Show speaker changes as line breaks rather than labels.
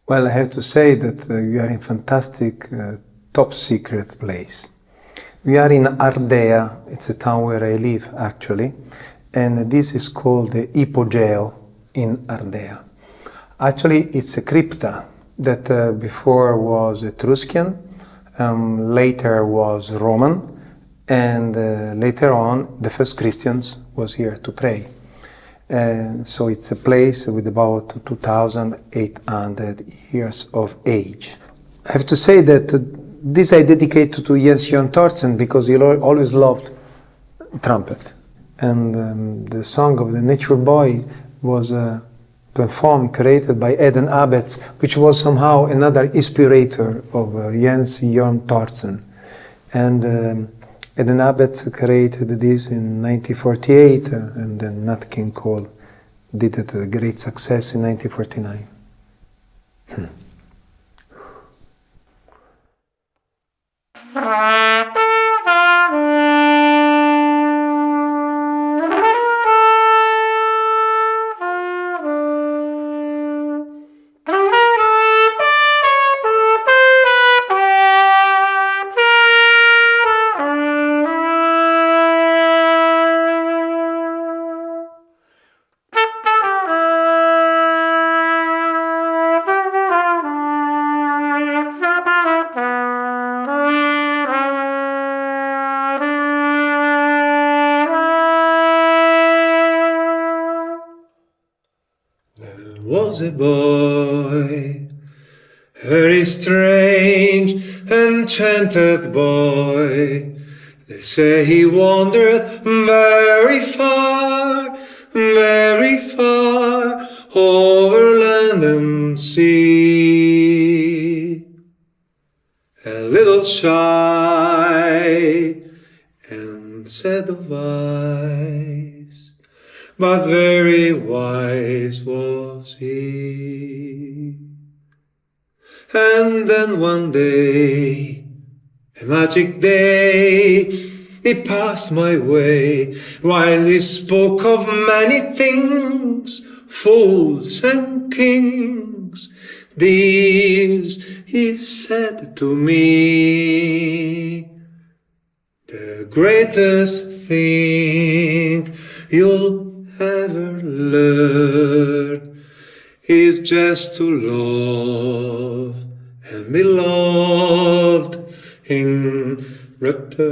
Well, I have to say that we are in fantastic, top secret place. We are in ARDEA, it's a town where I live actually, and this is called the Ipogeo in ARDEA. Actually, it's a crypta that before was Etruscan, later was Roman, and later on the first Christians was here to pray. So it's a place with about 2,800 years of age. I have to say that this I dedicate to Jens Jon Thorsen because he always loved trumpet. And the song of the Nature Boy was performed, created by Eden Abetz, which was somehow another inspirator of Jens Jon Thorsen. And Eden Abetz created this in 1948, and then Nat King Cole did it a great success in 1949.
Was a boy, very strange, enchanted boy. They say he wandered very far over land and sea. A little shy and sad of eyes, but very wise was he. And then one day, a magic day, he passed my way, while he spoke of many things, fools and kings. These he said to me, the greatest thing you'll ever learn is just to love and be loved in return.